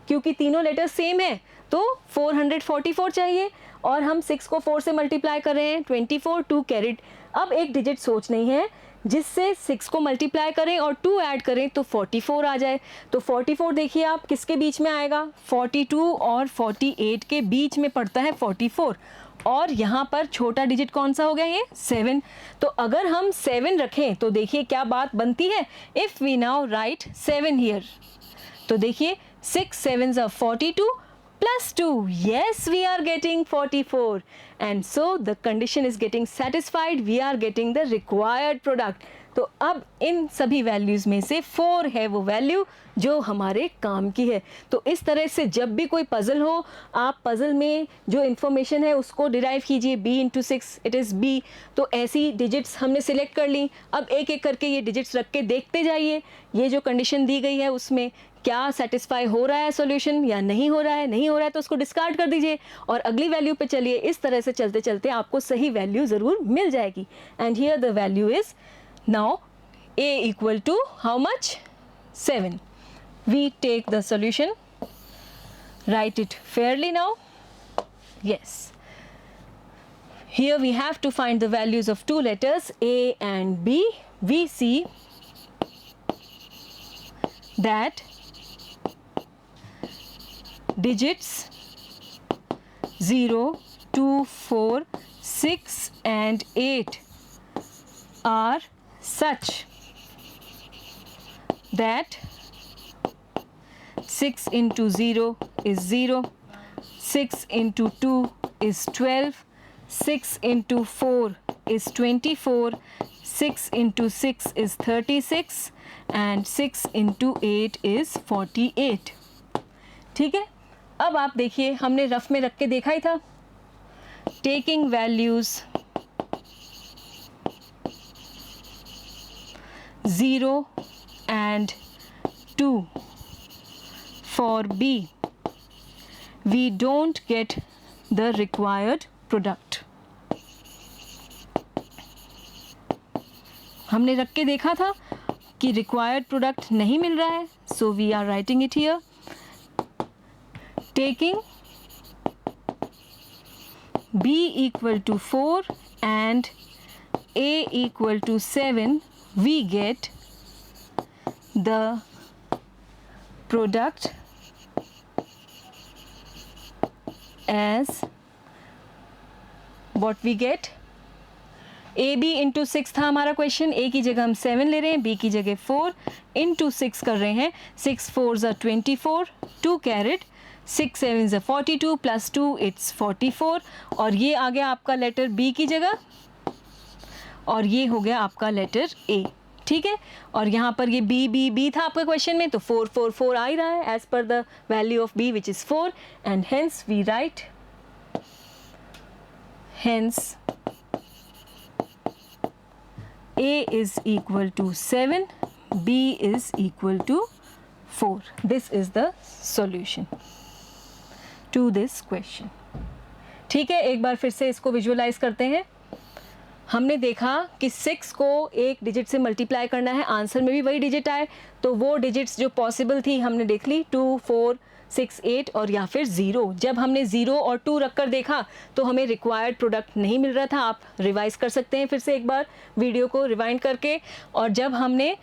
क्योंकि तीनों लेटर सेम है तो 444 चाहिए और हम 6 को 4 से मल्टीप्लाई कर रहे हैं, 24, 2 कैरेट। अब एक डिजिट सोच नहीं है जिससे 6 को मल्टीप्लाई करें और 2 ऐड करें तो 44 आ जाए। तो 44 देखिए आप किसके बीच में आएगा? 42 और 48 के बीच में पड़ता है 44, और यहाँ पर छोटा डिजिट कौन सा हो गया? ये 7। तो अगर हम 7 रखें तो देखिए क्या बात बनती है। If we now write 7 here तो देखिए 6 7 42 plus 2, yes, we are getting 44, and so the condition is getting satisfied, we are getting the required product। तो अब इन सभी वैल्यूज़ में से 4 है वो वैल्यू जो हमारे काम की है। तो इस तरह से जब भी कोई पज़ल हो, आप पज़ल में जो इन्फॉर्मेशन है उसको डिराइव कीजिए, b into 6 it is b। तो ऐसी डिजिट्स हमने सिलेक्ट कर ली। अब एक एक करके ये डिजिट्स रख के देखते जाइए, ये जो कंडीशन दी गई है उसमें क्या सेटिस्फाई हो रहा है सॉल्यूशन या नहीं हो रहा है। नहीं हो रहा है तो उसको डिस्कार्ड कर दीजिए और अगली वैल्यू पे चलिए। इस तरह से चलते चलते आपको सही वैल्यू ज़रूर मिल जाएगी। And here the value is now a equal to how much? 7. We take the solution, write it fairly now. Yes. Here we have to find the values of two letters a and b. We see that digits 0, 2, 4, 6 and 8 are such that 6 into 0 is 0, 6 into 2 is 12, 6 into 4 is 24, 6 into 6 is 36 and 6 into 8 is 48। ठीक है, अब आप देखिए हमने rough में रख के देखा ही था। Taking values 0 and 2 for b, we don't get the required product। हमने रख के देखा था कि required product नहीं मिल रहा है, so we are writing it here। Taking b equal to 4 and a equal to 7, we get the product as what we get। A B into 6 था हमारा क्वेश्चन। ए की जगह हम 7 ले रहे हैं, बी की जगह 4 इंटू 6 कर रहे हैं। 6 4 24, 2 कैरेट, 6 7 42 प्लस 2 इट्स 44, और ये आ गया आपका लेटर बी की जगह और ये हो गया आपका लेटर ए। ठीक है, और यहाँ पर ये बी बी बी था आपके क्वेश्चन में, तो 4 4 4 आ ही रहा है as per the value of B which is 4, and hence we write hence A is equal to 7, B is equal to 4. This is the solution to this question. ठीक है, एक बार फिर से इसको विजुअलाइज करते हैं. हमने देखा कि 6 को एक डिजिट से मल्टीप्लाई करना है, आंसर में भी वही डिजिट आए, तो वो डिजिट्स जो पॉसिबल थी हमने देख ली, 2, 4, 6, 8 और या फिर 0. जब हमने 0 और 2 रखकर देखा तो हमें रिक्वायर्ड प्रोडक्ट नहीं मिल रहा था. आप रिवाइज कर सकते हैं फिर से एक बार वीडियो को रिवाइंड करके. और जब हमने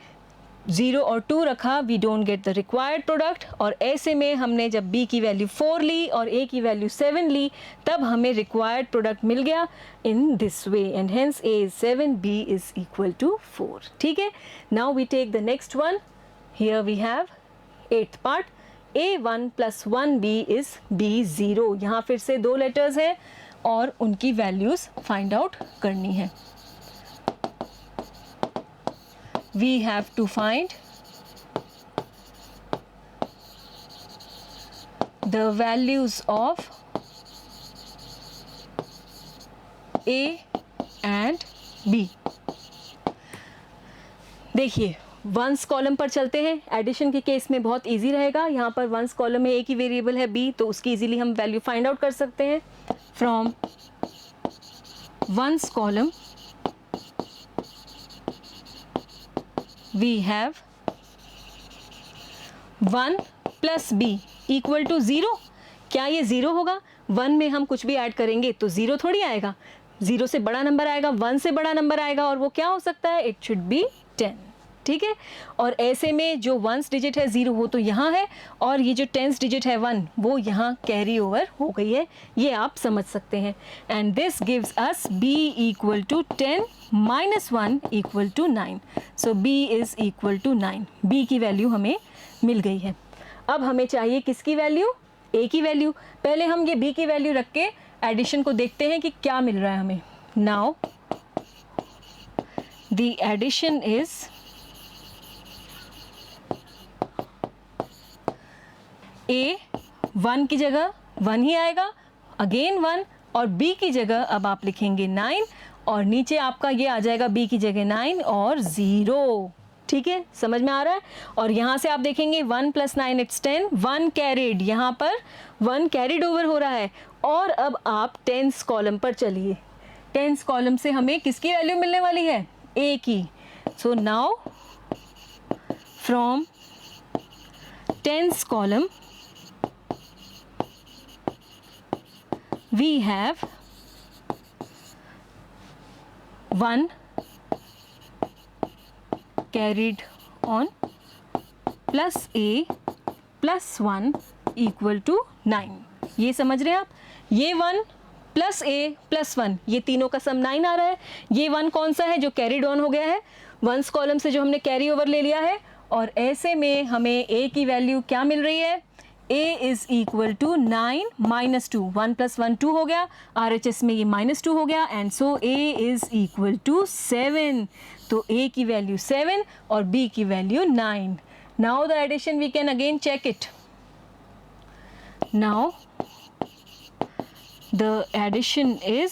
0 और 2 रखा, we don't get the required product. और ऐसे में हमने जब b की वैल्यू 4 ली और a की वैल्यू 7 ली, तब हमें रिक्वायर्ड प्रोडक्ट मिल गया in this way, and hence a is 7, b is equal to 4. ठीक है, now we take the next one. Here we have 8th part. a1 plus 1b is b0. यहाँ फिर से 2 लेटर्स हैं और उनकी वैल्यूज फाइंड आउट करनी है. We have to find the values of A and B. देखिए, वंस कॉलम पर चलते हैं. एडिशन के केस में बहुत इजी रहेगा. यहाँ पर वंस कॉलम में एक ही वेरिएबल है B, तो उसकी इजीली हम वैल्यू फाइंड आउट कर सकते हैं. From ones column we have 1 plus b equal to 0. क्या ये 0 होगा? 1 में हम कुछ भी ऐड करेंगे तो 0 थोड़ी आएगा. 0 से बड़ा नंबर आएगा, 1 से बड़ा नंबर आएगा, और वो क्या हो सकता है? It should B 10. ठीक है, और ऐसे में जो 1th डिजिट है 0 वो तो यहाँ है, और ये जो 10th डिजिट है 1 वो यहाँ कैरी ओवर हो गई है. ये आप समझ सकते हैं. And this gives us b equal to 10 minus 1 equal to 9. So b is equal to 9. b की वैल्यू हमें मिल गई है. अब हमें चाहिए किसकी वैल्यू? a की वैल्यू. पहले हम ये b की वैल्यू रख के एडिशन को देखते हैं कि क्या मिल रहा है हमें. Now the addition is a 1 की जगह 1 ही आएगा, अगेन 1, और b की जगह अब आप लिखेंगे 9, और नीचे आपका ये आ जाएगा b की जगह 9 और 0. ठीक है, समझ में आ रहा है. और यहाँ से आप देखेंगे 1 प्लस 9 इट्स 10, 1 कैरिड, यहाँ पर 1 कैरिड ओवर हो रहा है. और अब आप 10th कॉलम पर चलिए. 10th कॉलम से हमें किसकी वैल्यू मिलने वाली है? a की. So now from 10th column we have 1 carried on plus a plus 1 equal to 9. ये समझ रहे हैं आप? ये 1 प्लस a प्लस 1, ये तीनों का सम 9 आ रहा है. ये 1 कौन सा है? जो कैरिड ऑन हो गया है, वंस कॉलम से जो हमने कैरी ओवर ले लिया है. और ऐसे में हमें a की वैल्यू क्या मिल रही है? a is equal to 9 minus 2. 1 plus 1 2 हो गया, RHS में ये माइनस 2 हो गया, and so a is equal to 7. तो a की वैल्यू 7 और b की value 9. Now the addition we can again check it. Now the addition is,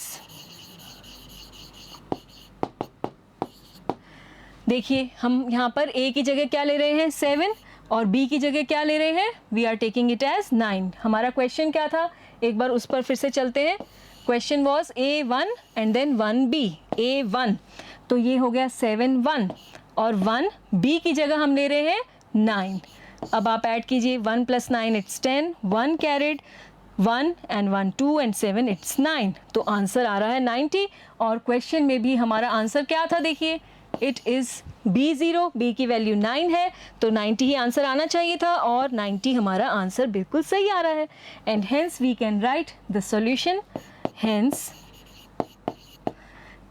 देखिए हम यहाँ पर a की जगह क्या ले रहे हैं? 7, और b की जगह क्या ले रहे हैं? We are taking it as 9. हमारा क्वेश्चन क्या था? एक बार उस पर फिर से चलते हैं. Question was a1 and then 1b. a1 तो ये हो गया 7 1, और 1 b की जगह हम ले रहे हैं 9. अब आप ऐड कीजिए, 1 plus 9 it's 10, 1 carried, 1 and 1 2 and 7 it's 9. तो आंसर आ रहा है 90. और क्वेश्चन में भी हमारा आंसर क्या था? देखिए, इट इज़ b0, b की वैल्यू 9 है, तो 90 ही आंसर आना चाहिए था, और 90 हमारा आंसर बिल्कुल सही आ रहा है. And hence we can write the solution. Hence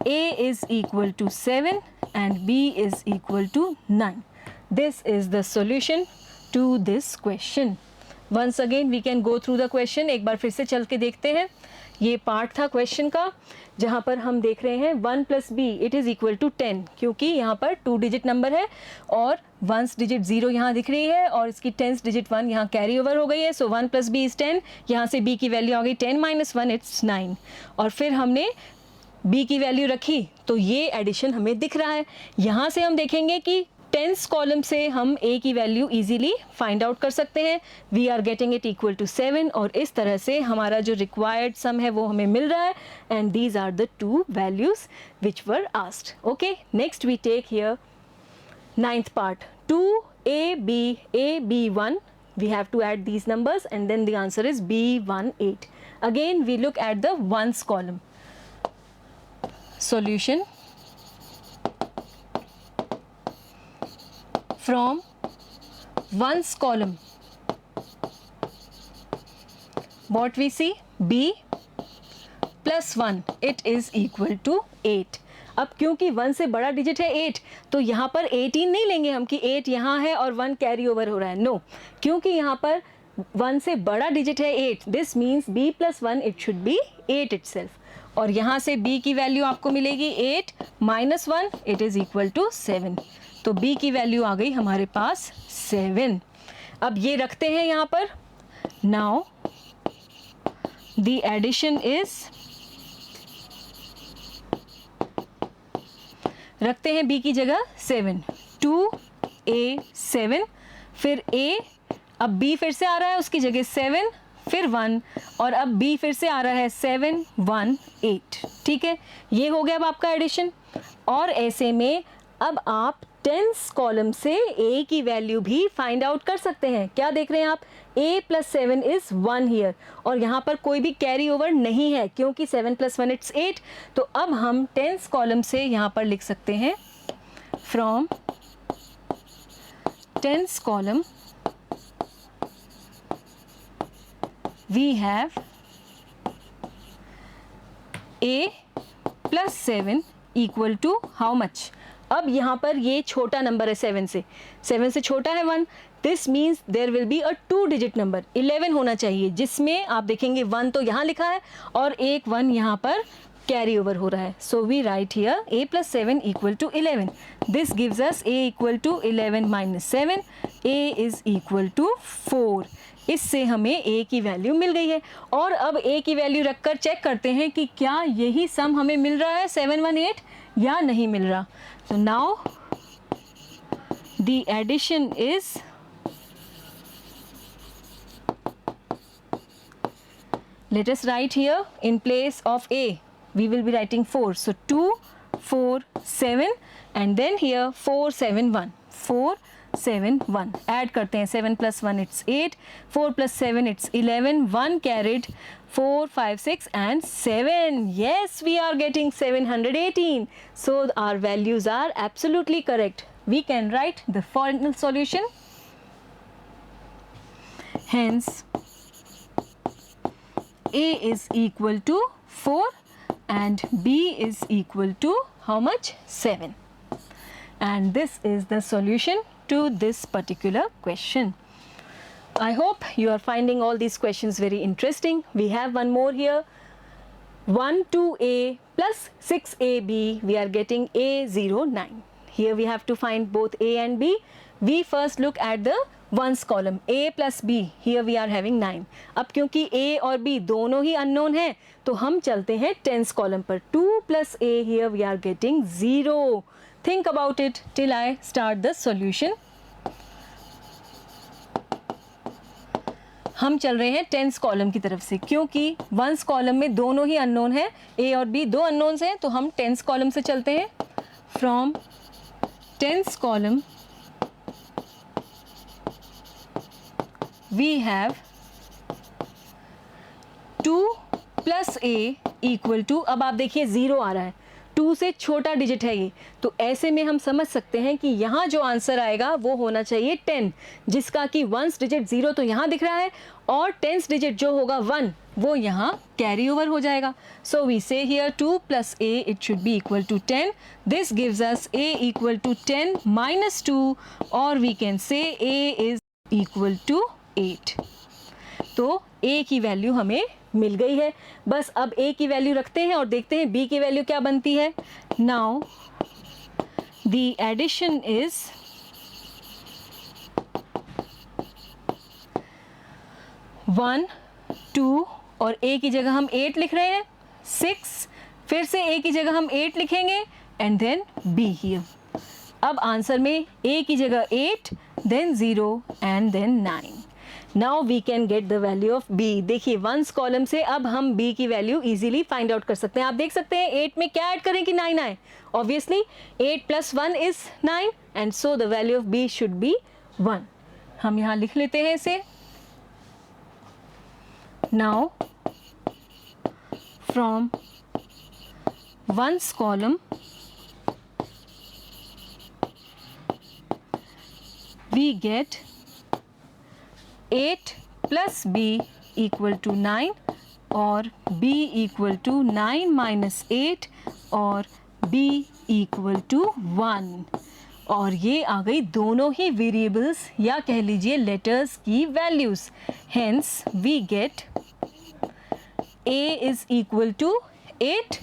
a is equal to 7 and b is equal to 9. This is the solution to this question. Once again we can go through the question, एक बार फिर से चल के देखते हैं। ये part था क्वेश्चन का जहाँ पर हम देख रहे हैं 1 + b it is equal to 10, क्योंकि यहाँ पर 2 डिजिट नंबर है और 1 डिजिट 0 यहाँ दिख रही है और इसकी 10th डिजिट 1 यहाँ कैरी ओवर हो गई है। सो 1 + b इज़ 10, यहाँ से b की वैल्यू आ गई 10 - 1 इट्स 9, और फिर हमने b की वैल्यू रखी तो ये एडिशन हमें दिख रहा है। यहाँ से हम देखेंगे कि 10th कॉलम से हम a की वैल्यू इजीली फाइंड आउट कर सकते हैं। We are getting it equal to 7, और इस तरह से हमारा जो रिक्वायर्ड सम है वो हमें मिल रहा है। And these are the 2 values which were asked. Okay, next we take here 9th part 2ab1, we have to add these numbers and then the answer is b18. Again we look at the ones column. Solution from ones column, what we see, b plus 1 it is equal to 8. अब क्योंकि 1 से बड़ा digit है 8, तो यहाँ पर 18 नहीं लेंगे हम कि 8 यहाँ है और 1 कैरी ओवर हो रहा है, नो, क्योंकि यहाँ पर 1 से बड़ा डिजिट है 8, this means b + 1 it should B 8 itself, और यहाँ से b की वैल्यू आपको मिलेगी 8 - 1 इट इज़ इक्वल टू 7, तो b की वैल्यू आ गई हमारे पास 7। अब ये रखते हैं यहाँ पर। नाउ द एडिशन इज, रखते हैं b की जगह 7, 2a7, फिर a, अब b फिर से आ रहा है उसकी जगह 7, फिर 1, और अब b फिर से आ रहा है 7 1 8। ठीक है, ये हो गया अब आपका एडिशन। और ऐसे में अब आप 10th कॉलम से a की वैल्यू भी फाइंड आउट कर सकते हैं। क्या देख रहे हैं आप, a + 7 इज 1 हियर, और यहाँ पर कोई भी कैरी ओवर नहीं है क्योंकि 7 + 1 इट्स 8। तो अब हम 10th कॉलम से यहाँ पर लिख सकते हैं from 10th column we have a + 7 equal to how much। अब यहाँ पर ये छोटा नंबर है 7 से छोटा है 1, this means there will be a 2 digit number 11 होना चाहिए, जिसमें आप देखेंगे 1 तो यहाँ लिखा है और एक 1 यहाँ पर कैरी ओवर हो रहा है। So we write here a + 7 equal to 11, this gives us a equal to 11 - 7, a is equal to 4। इससे हमें a की वैल्यू मिल गई है, और अब a की वैल्यू रखकर चेक करते हैं कि क्या यही सम हमें मिल रहा है 718 या नहीं मिल रहा। तो now the addition is, let us write here in place of a we will be writing 4, so 2 4 7, and then here 4 7 1 4 7 1, add करते हैं 7 + 1 it's 8, 4 + 7 it's 11, 1 carried, 4 5 6 and 7, yes we are getting 718, so our values are absolutely correct. We can write the final solution. Hence a is equal to 4 and b is equal to how much, 7, and this is the solution to this particular question. I hope you are finding all these questions very interesting. We have one more here, 12a plus 6ab, we are getting a09. Here we have to find both a and b. We first look at the ones column, a plus b, here we are having 9. अब क्योंकि a और b दोनों ही unknown हैं तो हम चलते हैं 10th column पर, 2 plus a, here we are getting 0. Think about it till I start the solution. हम चल रहे हैं 10th कॉलम की तरफ से, क्योंकि 1st कॉलम में दोनों ही अननोन है, a और b दो अननोन्स हैं, तो हम 10th कॉलम से चलते हैं। From 10th column we have 2 + a equal to, अब आप देखिए 0 आ रहा है, 2 से छोटा डिजिट है ये, तो ऐसे में हम समझ सकते हैं कि यहाँ जो आंसर आएगा वो होना चाहिए 10, जिसका कि 1st डिजिट 0 तो यहाँ दिख रहा है और 10th डिजिट जो होगा 1 वो यहाँ कैरी ओवर हो जाएगा। So we say here 2 + a it should be equal to 10, this gives us a equal to 10 - 2, और we can say a is equal to 8। तो a की वैल्यू हमें मिल गई है। बस अब a की वैल्यू रखते हैं और देखते हैं b की वैल्यू क्या बनती है। नाउ द एडिशन इज 1, 2 और a की जगह हम 8 लिख रहे हैं, 6, फिर से a की जगह हम 8 लिखेंगे एंड देन b हियर। अब आंसर में a की जगह 8, then 0 and then 9। Now we can get the value of b। देखिए वंस कॉलम से अब हम b की वैल्यू इजीली फाइंड आउट कर सकते हैं। आप देख सकते हैं 8 में क्या ऐड करें कि 9 आए। Obviously 8 + 1 is 9 and so the value of b should be 1। हम यहाँ लिख लेते हैं इसे। Now from ones column we get 8 plus b equal to 9 और b equal to 9 minus 8 और b equal to 1। और ये आ गई दोनों ही वेरिएबल्स या कह लीजिए लेटर्स की values. Hence we get a is equal to 8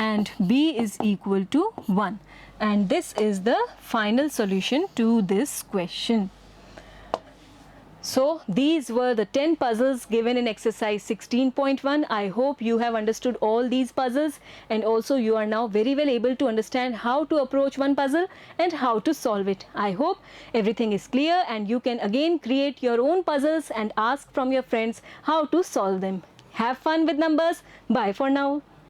and b is equal to 1, and this is the final solution to this question. So these were the 10 puzzles given in exercise 16.1. I hope you have understood all these puzzles, and also you are now very well able to understand how to approach one puzzle and how to solve it. I hope everything is clear and you can again create your own puzzles and ask from your friends how to solve them. Have fun with numbers. Bye for now.